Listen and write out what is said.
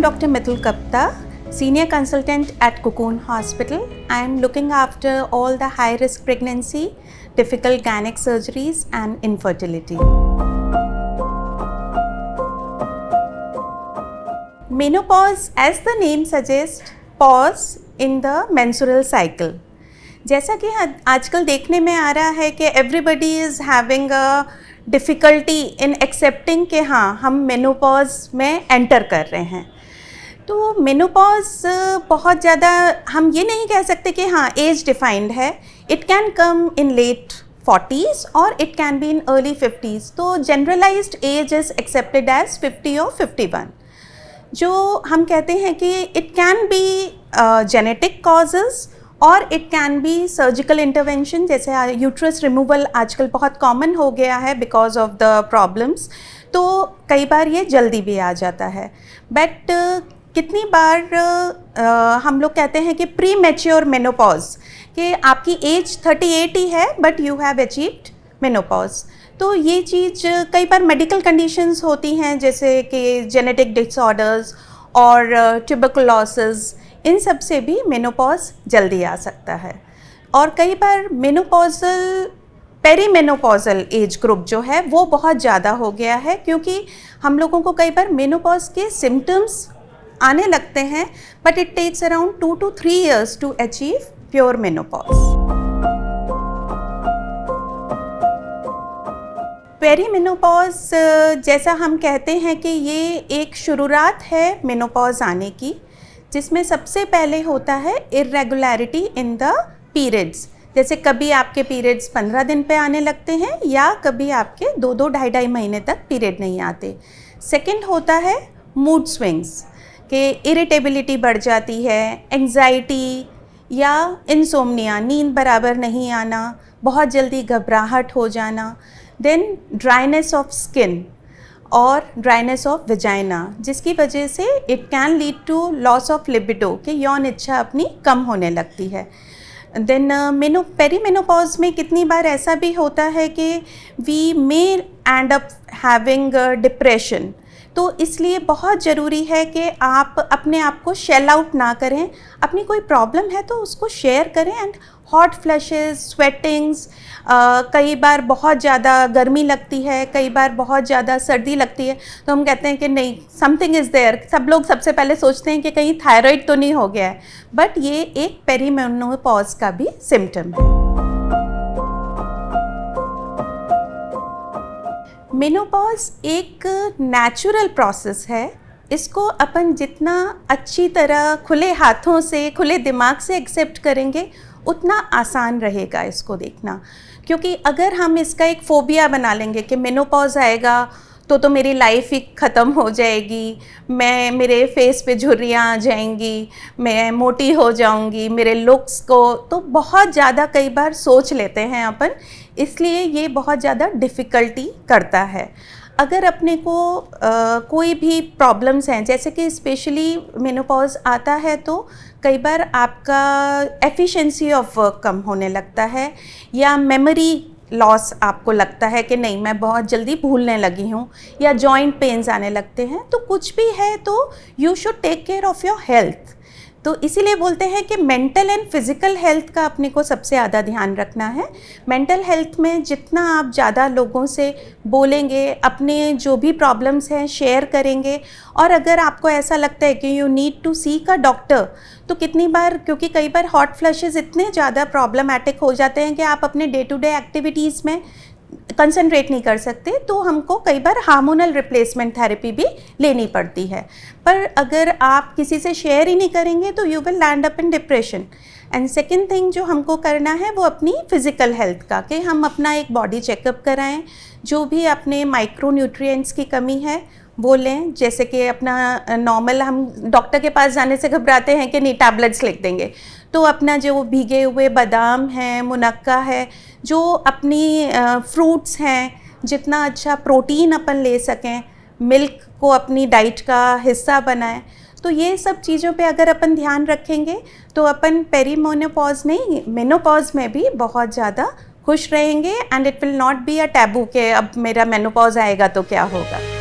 I'm Dr. Mithil Kapta, Senior Consultant at Cocoon Hospital. I'm looking after all the high-risk pregnancy, difficult gynec surgeries and infertility. Menopause, as the name suggests, pause in the menstrual cycle. जैसा कि आजकल देखने में आ रहा है कि everybody is having a difficulty in accepting कि हाँ हम मेनोपॉज में एंटर कर रहे हैं। तो मेनोपॉज बहुत ज़्यादा हम ये नहीं कह सकते कि हाँ एज डिफाइंड है। It can come in late 40s और it can be in early 50s। तो generalised age is accepted age 50 और 51। जो हम कहते हैं कि it can be genetic causes और it can be surgical intervention, जैसे यूट्रस रिमूवल आजकल बहुत कॉमन हो गया है बिकॉज ऑफ द प्रॉब्लम्स। तो कई बार ये जल्दी भी आ जाता है। बट कितनी बार हम लोग कहते हैं कि प्री मैच्योर मेनोपॉज, कि आपकी एज 38 ही है but you have achieved menopause. तो ये चीज़ कई बार मेडिकल कंडीशंस होती हैं, जैसे कि जेनेटिक डिसऑर्डर्स और ट्यूबरकुलोसिस, इन सब से भी मेनोपॉज जल्दी आ सकता है। और कई बार मेनोपॉजल पेरीमेनोपॉजल एज ग्रुप जो है वो बहुत ज़्यादा हो गया है, क्योंकि हम लोगों को कई बार मेनोपॉज के सिम्टम्स आने लगते हैं but it takes around 2 to 3 years to achieve pure menopause. Perimenopause जैसा हम कहते हैं कि ये एक शुरुआत है मेनोपॉज आने की, जिसमें सबसे पहले होता है इर्रेगुलरिटी इन द पीरियड्स। जैसे कभी आपके पीरियड्स 15 दिन पे आने लगते हैं या कभी आपके 2-2, 2.5 महीने तक पीरियड नहीं आते। सेकंड होता है मूड स्विंग्स, कि इरिटेबिलिटी बढ़ जाती है, एंग्जाइटी या इंसोम्निया, नींद बराबर नहीं आना, बहुत जल्दी घबराहट हो जाना। देन ड्राइनेस ऑफ स्किन और ड्राइनेस ऑफ वेजाइना, जिसकी वजह से it can lead to loss of libido, कि यौन इच्छा अपनी कम होने लगती है। देन पेरीमेनोपॉज में कितनी बार ऐसा भी होता है कि we may end up having depression. तो इसलिए बहुत ज़रूरी है कि आप अपने आप को शेल आउट ना करें। अपनी कोई प्रॉब्लम है तो उसको शेयर करें। एंड हॉट फ्लैशेस, स्वेटिंग्स, कई बार बहुत ज़्यादा गर्मी लगती है, कई बार बहुत ज़्यादा सर्दी लगती है, तो हम कहते हैं कि नहीं समथिंग इज़ देयर। सब लोग सबसे पहले सोचते हैं कि कहीं थायराइड तो नहीं हो गया है, बट ये एक पेरीमेनोपॉज का भी सिम्टम है। मेनोपॉज एक नेचुरल प्रोसेस है। इसको अपन जितना अच्छी तरह खुले हाथों से, खुले दिमाग से एक्सेप्ट करेंगे उतना आसान रहेगा इसको देखना। क्योंकि अगर हम इसका एक फोबिया बना लेंगे कि मेनोपॉज आएगा तो मेरी लाइफ ही ख़त्म हो जाएगी, मेरे फेस पे झुर्रियाँ आ जाएंगी, मैं मोटी हो जाऊंगी, मेरे लुक्स को, तो बहुत ज़्यादा कई बार सोच लेते हैं अपन, इसलिए ये बहुत ज़्यादा डिफ़िकल्टी करता है। अगर अपने को कोई भी प्रॉब्लम्स हैं, जैसे कि स्पेशली मेनोपॉज आता है तो कई बार आपका एफिशिएंसी ऑफ वर्क कम होने लगता है, या मेमोरी लॉस आपको लगता है कि नहीं मैं बहुत जल्दी भूलने लगी हूँ, या जॉइंट पेन्स आने लगते हैं। तो कुछ भी है तो you should take care of your health. तो इसीलिए बोलते हैं कि मेंटल एंड फिज़िकल हेल्थ का अपने को सबसे ज़्यादा ध्यान रखना है। मेंटल हेल्थ में जितना आप ज़्यादा लोगों से बोलेंगे, अपने जो भी प्रॉब्लम्स हैं शेयर करेंगे, और अगर आपको ऐसा लगता है कि you need to seek a doctor, तो कितनी बार, क्योंकि कई बार हॉट फ्लैशेस इतने ज़्यादा प्रॉब्लमैटिक हो जाते हैं कि आप अपने डे टू डे एक्टिविटीज़ में कंसंट्रेट नहीं कर सकते, तो हमको कई बार हार्मोनल रिप्लेसमेंट थेरेपी भी लेनी पड़ती है। पर अगर आप किसी से शेयर ही नहीं करेंगे तो you will land up in depression. And second thing जो हमको करना है वो अपनी फ़िज़िकल हेल्थ का, कि हम अपना एक बॉडी चेकअप कराएं, जो भी अपने माइक्रो न्यूट्रिएंट्स की कमी है वो लें। जैसे कि अपना नॉर्मल, हम डॉक्टर के पास जाने से घबराते हैं कि नहीं टैबलेट्स लिख देंगे, तो अपना जो भीगे हुए बादाम हैं, मुनक्का है, जो अपनी फ्रूट्स हैं, जितना अच्छा प्रोटीन अपन ले सकें, मिल्क को अपनी डाइट का हिस्सा बनाएं। तो ये सब चीज़ों पे अगर अपन ध्यान रखेंगे तो अपन पेरीमेनोपॉज नहीं, मेनोपॉज में भी बहुत ज़्यादा खुश रहेंगे। And it will not be a taboo कि अब मेरा मेनोपॉज आएगा तो क्या होगा।